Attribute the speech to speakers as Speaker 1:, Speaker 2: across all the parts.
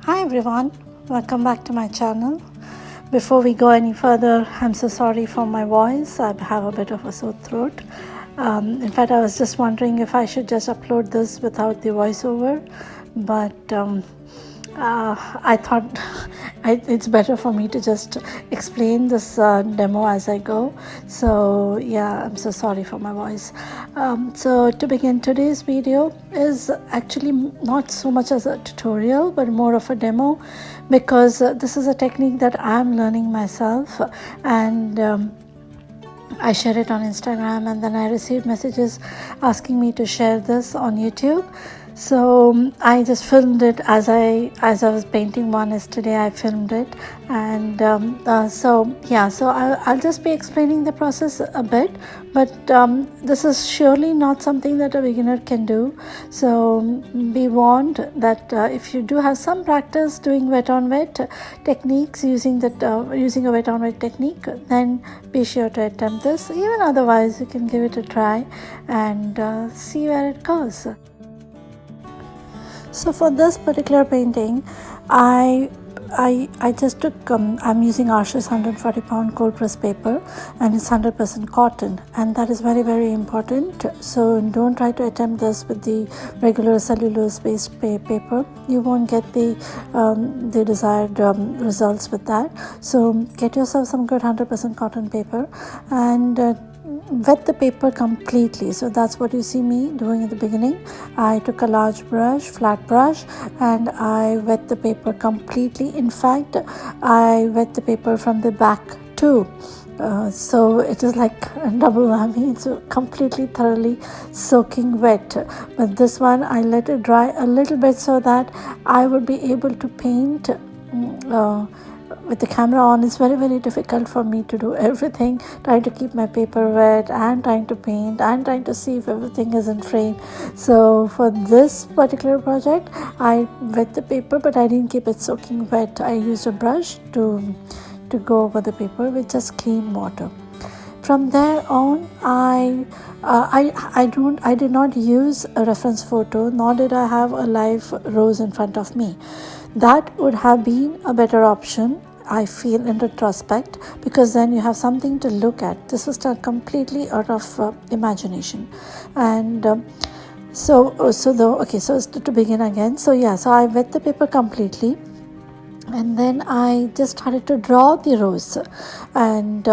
Speaker 1: Hi everyone, welcome back to my channel. Before we go any further, I'm so sorry for my voice. I have a bit of a sore throat. In fact, I was just wondering if I should just upload this without the voiceover, but I thought it's better for me to just explain this demo as I go. So yeah, I'm so sorry for my voice. So to begin, today's video is actually not so much as a tutorial but more of a demo, because this is a technique that I'm learning myself, and I share it on Instagram, and then I received messages asking me to share this on YouTube. So I just filmed it as I was painting one yesterday. I filmed it, and so I'll just be explaining the process a bit, but this is surely not something that a beginner can do. So be warned that if you do have some practice doing wet on wet techniques, using a wet on wet technique, then be sure to attempt this. Even otherwise, you can give it a try and see where it goes. So for this particular painting, I just took, I'm using Arsh's 140 pound cold press paper, and it's 100% cotton, and that is very, very important. So don't try to attempt this with the regular cellulose based paper. You won't get the desired results with that. So get yourself some good 100% cotton paper and wet the paper completely. So that's what you see me doing at the beginning. I took a large brush, flat brush, and I wet the paper completely. In fact, I wet the paper from the back too. So it is like a double whammy. It's completely thoroughly soaking wet. But this one I let it dry a little bit so that I would be able to paint with the camera on. It's very, very difficult for me to do everything, trying to keep my paper wet and trying to paint and trying to see if everything is in frame. So for this particular project, I wet the paper, but I didn't keep it soaking wet. I used a brush to go over the paper with just clean water. From there on, I did not use a reference photo, nor did I have a live rose in front of me. That would have been a better option, I feel, in retrospect, because then you have something to look at. This is completely out of imagination. And so to begin again, so I wet the paper completely, and then I just started to draw the rose, and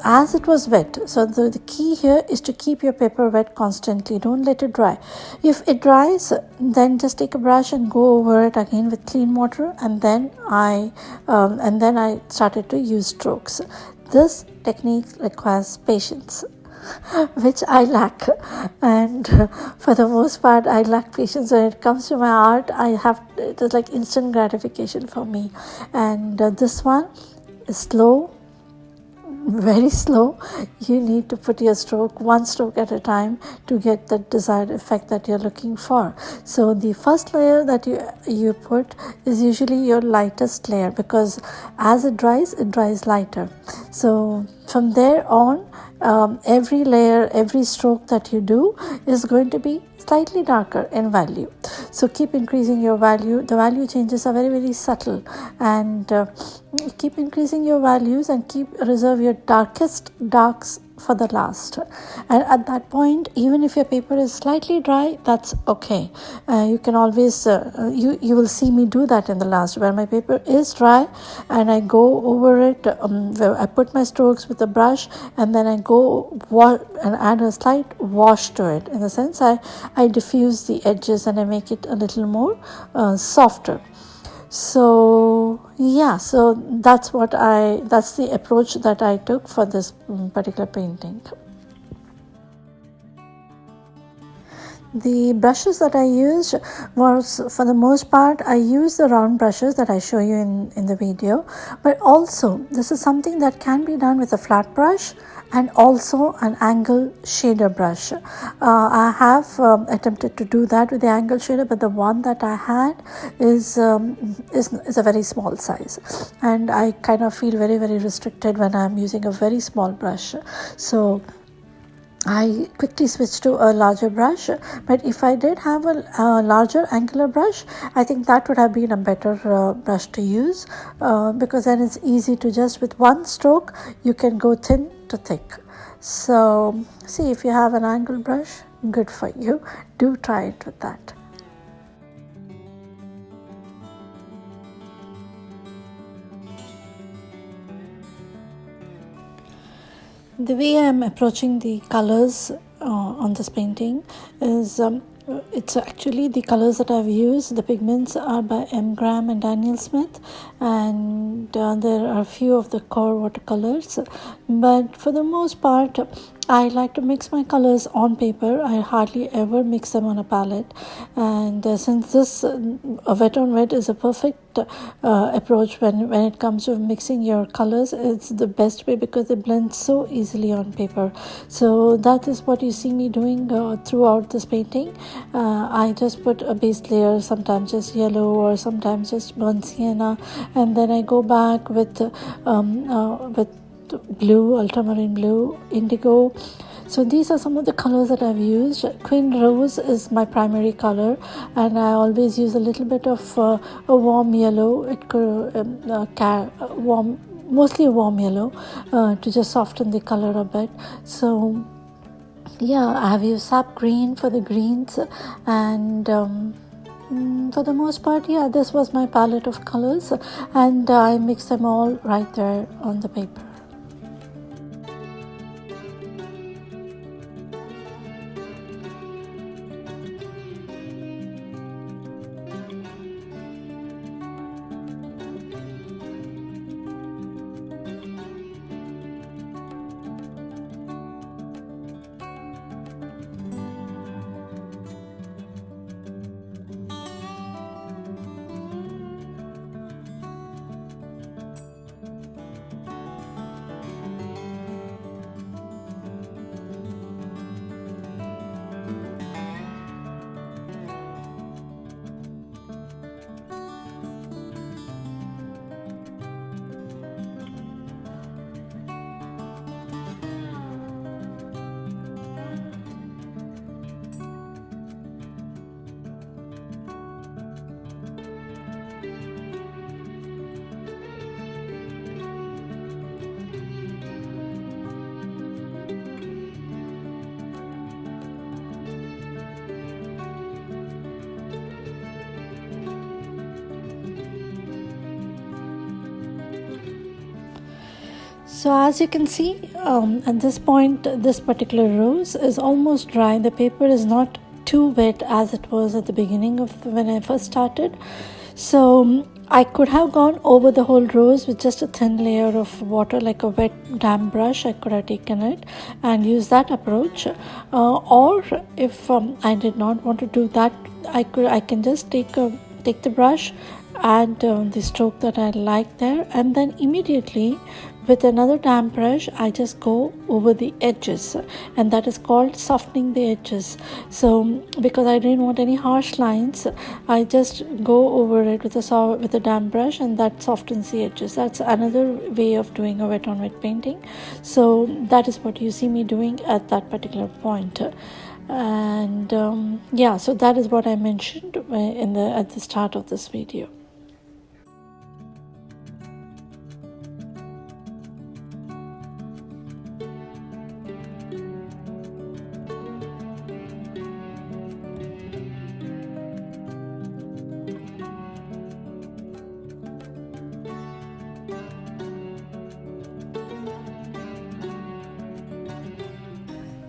Speaker 1: as it was wet. So the key here is to keep your paper wet constantly. Don't let it dry. If it dries, then just take a brush and go over it again with clean water, and then I started to use strokes. This technique requires patience, which I lack, and for the most part I lack patience when it comes to my art. It is like instant gratification for me, and this one is slow, very slow. You need to put your stroke one stroke at a time to get the desired effect that you're looking for. So the first layer that you put is usually your lightest layer, because as it dries lighter. So from there on, every layer, every stroke that you do is going to be slightly darker in value. So keep increasing your value. The value changes are very, very subtle, and keep increasing your values and reserve your darkest darks for the last. And at that point, even if your paper is slightly dry, that's okay. You can always you will see me do that in the last, where my paper is dry and I go over it. I put my strokes with a brush, and then I go and add a slight wash to it. In the sense, I diffuse the edges and I make it a little more softer. So that's the approach that I took for this particular painting. The brushes that I used was, for the most part, I used the round brushes that I show you in the video, but also this is something that can be done with a flat brush and also an angle shader brush. I have attempted to do that with the angle shader, but the one that I had is a very small size, and I kind of feel very, very restricted when I'm using a very small brush. So I quickly switched to a larger brush, but if I did have a larger angular brush, I think that would have been a better brush to use, because then it's easy to just with one stroke you can go thin to thick. So see, if you have an angle brush, good for you. Do try it with that. The way I'm approaching the colors on this painting is it's actually the colors that I've used. The pigments are by M. Graham and Daniel Smith, and there are a few of the core watercolors, but for the most part I like to mix my colors on paper. I hardly ever mix them on a palette, and since this wet on wet is a perfect approach when it comes to mixing your colors, it's the best way because they blend so easily on paper. So that is what you see me doing throughout this painting. I just put a base layer, sometimes just yellow or sometimes just burnt sienna, and then I go back with blue, ultramarine blue, indigo. So these are some of the colors that I've used. Queen Rose is my primary color, and I always use a little bit of a warm yellow. It could mostly a warm yellow, to just soften the color a bit. So yeah, I have used sap green for the greens, and for the most part, yeah, this was my palette of colors, and I mixed them all right there on the paper. So as you can see, at this point, this particular rose is almost dry. The paper is not too wet as it was at the beginning of when I first started. So I could have gone over the whole rose with just a thin layer of water, like a wet damp brush. I could have taken it and used that approach. Or if I did not want to do that, I can just take the brush, add the stroke that I like there, and then immediately with another damp brush I just go over the edges, and that is called softening the edges. So because I didn't want any harsh lines, I just go over it with a damp brush, and that softens the edges. That's another way of doing a wet on wet painting. So that is what you see me doing at that particular point. And yeah, so that is what I mentioned at the start of this video.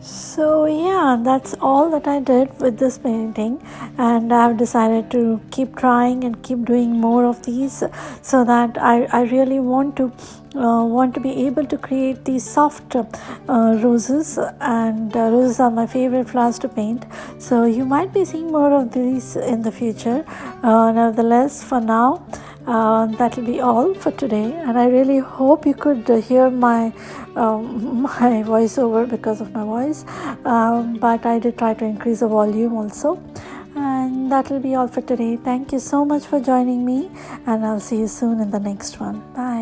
Speaker 1: So yeah, that's all that I did with this painting, and I've decided to keep trying and keep doing more of these, so that I really want to be able to create these soft roses, and roses are my favorite flowers to paint. So you might be seeing more of these in the future. Nevertheless, for now, that will be all for today, and I really hope you could hear my voiceover because of my voice, but I did try to increase the volume also. And that will be all for today. Thank you so much for joining me, and I'll see you soon in the next one. Bye.